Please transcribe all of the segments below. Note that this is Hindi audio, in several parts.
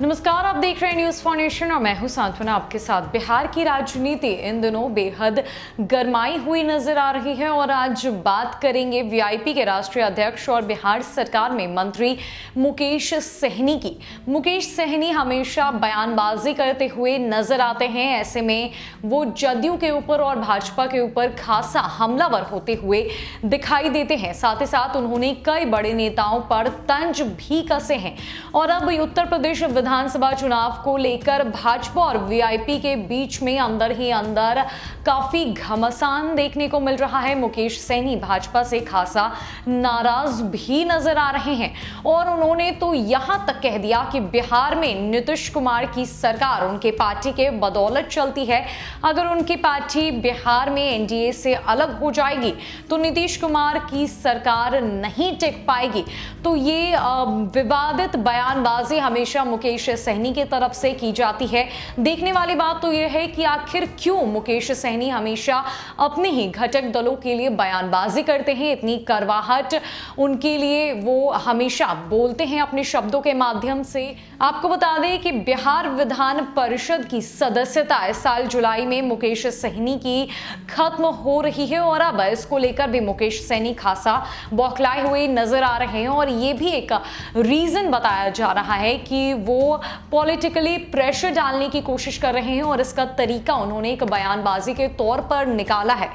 नमस्कार, आप देख रहे हैं न्यूज फॉर नेशन और मैं हूं सांत्वना आपके साथ। बिहार की राजनीति इन दिनों बेहद गरमाई हुई नजर आ रही है और आज बात करेंगे वीआईपी के राष्ट्रीय अध्यक्ष और बिहार सरकार में मंत्री मुकेश सहनी की। मुकेश सहनी हमेशा बयानबाजी करते हुए नजर आते हैं। ऐसे में वो जदयू के ऊपर और भाजपा के ऊपर खासा हमलावर होते हुए दिखाई देते हैं। साथ ही साथ उन्होंने कई बड़े नेताओं पर तंज भी कसे हैं और अब उत्तर प्रदेश विधानसभा चुनाव को लेकर भाजपा और वीआईपी के बीच में अंदर ही अंदर काफी घमासान देखने को मिल रहा है। मुकेश सहनी भाजपा से खासा नाराज भी नजर आ रहे हैं और उन्होंने तो यहां तक कह दिया कि बिहार में नीतीश कुमार की सरकार उनके पार्टी के बदौलत चलती है। अगर उनकी पार्टी बिहार में एनडीए से अलग हो जाएगी तो नीतीश कुमार की सरकार नहीं टिक पाएगी। तो ये विवादित बयानबाजी हमेशा मुकेश सहनी की तरफ से की जाती है। देखने वाली बात तो यह है कि आखिर क्यों मुकेश सहनी हमेशा अपने ही घटक दलों के लिए बयानबाजी करते हैं। इतनी करवाहट उनके लिए वो हमेशा बोलते हैं अपने शब्दों के माध्यम से। आपको बता दें कि बिहार विधान परिषद की सदस्यता इस साल जुलाई में मुकेश सहनी की खत्म हो रही है और अब इसको लेकर भी मुकेश सहनी खासा बौखलाए हुए नजर आ रहे हैं और ये भी एक रीजन बताया जा रहा है कि वो पॉलिटिकली प्रेशर डालने की कोशिश कर रहे हैं और इसका तरीका उन्होंने एक बयानबाजी के तौर पर निकाला है।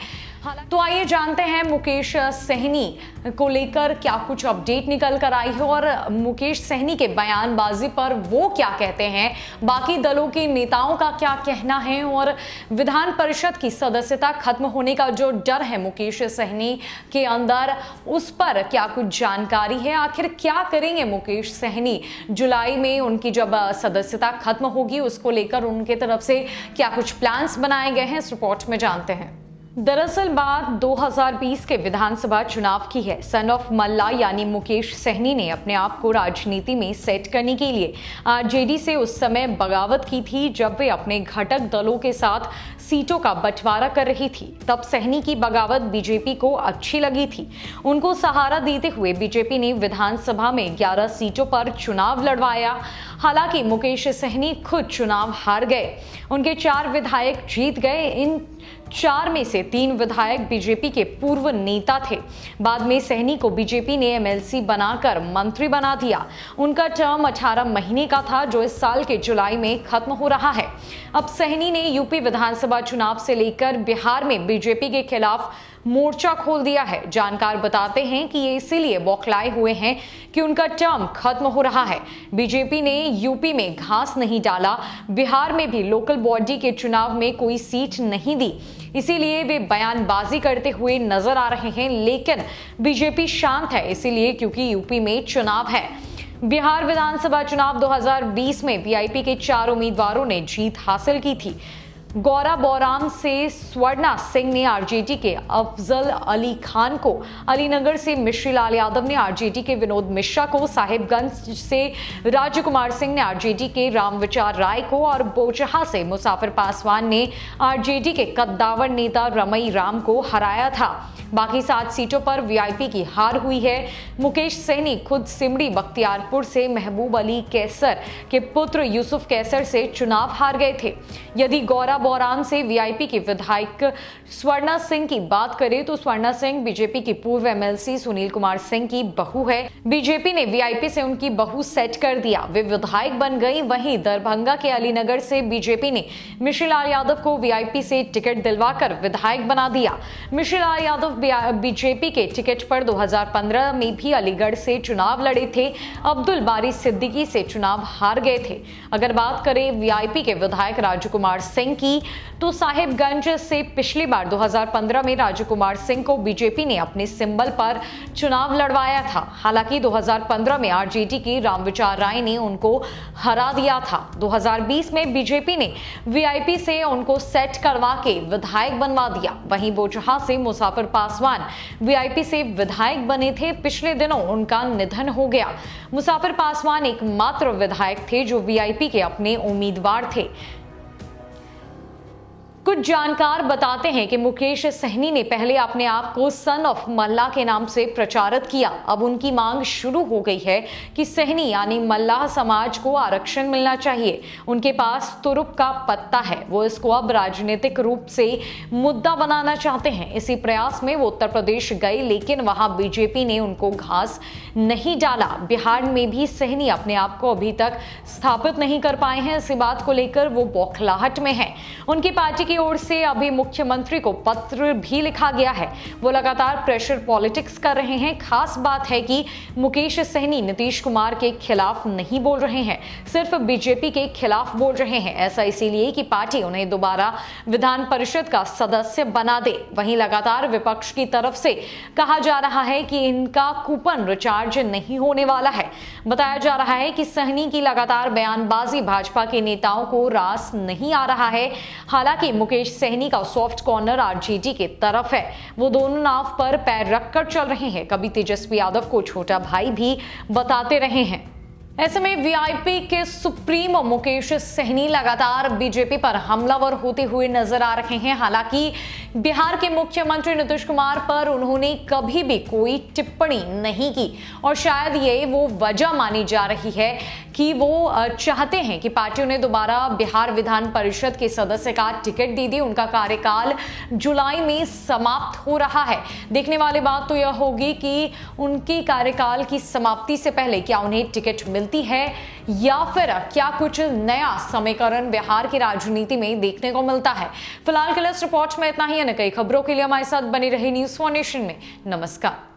तो आइए जानते हैं मुकेश सहनी को लेकर क्या कुछ अपडेट निकल कर आई है और मुकेश सहनी के बयानबाजी पर वो क्या कहते हैं, बाकी दलों के नेताओं का क्या कहना है और विधान परिषद की सदस्यता खत्म होने का जो डर है मुकेश सहनी के अंदर, उस पर क्या कुछ जानकारी है। आखिर क्या करेंगे मुकेश सहनी जुलाई में उनकी जब सदस्यता खत्म होगी, उसको लेकर उनके तरफ से क्या कुछ प्लान्स बनाए गए हैं, इस रिपोर्ट में जानते हैं। दरअसल बात 2020 के विधानसभा चुनाव की है। सन ऑफ मल्ला यानी मुकेश सहनी ने अपने आप को राजनीति में सेट करने के लिए आरजेडी से उस समय बगावत की थी जब वे अपने घटक दलों के साथ सीटों का बंटवारा कर रही थी। तब सहनी की बगावत बीजेपी को अच्छी लगी थी। उनको सहारा देते हुए बीजेपी ने विधानसभा में 11 सीटों पर चुनाव लड़वाया। हालांकि मुकेश सहनी खुद चुनाव हार गए। उनके 4 विधायक जीत गए। इन 4 में से 3 विधायक बीजेपी के पूर्व नेता थे। बाद में सहनी को बीजेपी ने एमएलसी बनाकर मंत्री बना दिया। उनका टर्म 18 महीने का था जो इस साल के जुलाई में खत्म हो रहा है। अब सहनी ने यूपी विधानसभा चुनाव से लेकर बिहार में बीजेपी के खिलाफ मोर्चा खोल दिया है। जानकार बताते हैं कि ये इसीलिए बौखलाए हुए हैं कि उनका टर्म खत्म हो रहा है। बीजेपी ने यूपी में घास नहीं डाला, बिहार में भी लोकल बॉडी के चुनाव में कोई सीट नहीं दी, इसीलिए वे बयानबाजी करते हुए नजर आ रहे हैं। लेकिन बीजेपी शांत है इसीलिए क्योंकि यूपी में चुनाव है। बिहार विधानसभा चुनाव 2020 में वीआईपी के 4 उम्मीदवारों ने जीत हासिल की थी। गौरा बौराम से स्वर्णा सिंह ने आरजेडी के अफजल अली खान को, अलीनगर से मिश्री लाल यादव ने आरजेडी के विनोद मिश्रा को, साहिबगंज से राजकुमार सिंह ने आरजेडी के रामविचार राय को और बोचहा से मुसाफिर पासवान ने आरजेडी के कद्दावर नेता रमई राम को हराया था। बाकी 7 सीटों पर वीआईपी की हार हुई है। मुकेश सहनी खुद सिमड़ी बख्तियारपुर से महबूब अली कैसर के पुत्र यूसुफ कैसर से चुनाव हार गए थे। यदि गौरा बौराम से वीआईपी की विधायक स्वर्णा सिंह की बात करें तो स्वर्णा सिंह बीजेपी की पूर्व एमएलसी सुनील कुमार सिंह की बहू है। बीजेपी ने वीआईपी से उनकी बहू सेट कर दिया, वे विधायक बन गई। वहीं दरभंगा के अलीनगर से बीजेपी ने मिश्री लाल यादव को वीआईपी से टिकट दिलवाकर विधायक बना दिया। मिश्री लाल यादव बीजेपी के टिकट पर 2015 में भी अलीगढ़ से चुनाव लड़े थे। अब्दुल बारी सिद्दीकी से चुनाव हार गए थे। अगर बात करें वीआईपी के विधायक राजकुमार सिंह की तो साहिबगंज से पिछली बार 2015 में राजकुमार सिंह को बीजेपी ने अपने सिंबल पर चुनाव लड़वाया था। हालांकि 2015 में आरजेडी की रामविचार राय ने उनको हरा दिया था। 2020 में बीजेपी ने वीआईपी से उनको सेट करवा के विधायक बनवा दिया। वहीं बोचहा से मुसाफिर पासवान वीआईपी से विधायक बने थे। पिछले दिनों उनका निधन हो गया। मुसाफिर पासवान एकमात्र विधायक थे जो वीआईपी के अपने उम्मीदवार थे। कुछ जानकार बताते हैं कि मुकेश सहनी ने पहले अपने आप को सन ऑफ मल्लाह के नाम से प्रचारित किया। अब उनकी मांग शुरू हो गई है कि सहनी यानी मल्लाह समाज को आरक्षण मिलना चाहिए। उनके पास तुरुप का पत्ता है, वो इसको अब राजनीतिक रूप से मुद्दा बनाना चाहते हैं। इसी प्रयास में वो उत्तर प्रदेश गए, लेकिन वहां बीजेपी ने उनको घास नहीं डाला। बिहार में भी सहनी अपने आप को अभी तक स्थापित नहीं कर पाए हैं। इसी बात को लेकर वो बौखलाहट में है। उनकी पार्टी की ओर से अभी मुख्यमंत्री को पत्र भी लिखा गया है। वो लगातार प्रेशर पॉलिटिक्स कर रहे हैं। खास बात है कि मुकेश सहनी नीतीश कुमार के खिलाफ नहीं बोल रहे हैं, सिर्फ बीजेपी के खिलाफ बोल रहे हैं। ऐसा इसीलिए कि पार्टी उन्हें दोबारा विधान परिषद का सदस्य बना दे। वहीं लगातार विपक्ष की तरफ से कहा जा रहा है कि इनका कूपन रिचार्ज नहीं होने वाला है। बताया जा रहा है कि सहनी की लगातार बयानबाजी भाजपा के नेताओं को रास नहीं आ रहा है। हालांकि मुकेश सहनी का सॉफ्ट कॉर्नर आरजेडी के तरफ है। वो दोनों नाव पर पैर रखकर चल रहे हैं। कभी तेजस्वी यादव को छोटा भाई भी बताते रहे हैं। ऐसे में वीआईपी के सुप्रीमो मुकेश सहनी लगातार बीजेपी पर हमलावर होते हुए नजर आ रहे हैं। हालांकि बिहार के मुख्यमंत्री नीतीश कुमार पर उन्होंने कभी भी कोई टिप्पणी नहीं की और शायद ये वो वजह मानी जा रही है कि वो चाहते हैं कि पार्टी उन्हें दोबारा बिहार विधान परिषद के सदस्य का टिकट दे दे। उनका कार्यकाल जुलाई में समाप्त हो रहा है। देखने वाली बात तो यह होगी कि उनके कार्यकाल की समाप्ति से पहले क्या उन्हें टिकट मिलती है या फिर क्या कुछ नया समीकरण बिहार की राजनीति में देखने को मिलता है। फिलहाल के लिए इस रिपोर्ट में इतना ही। कई खबरों के लिए हमारे साथ बनी रही न्यूज़ फॉर नेशन में। नमस्कार।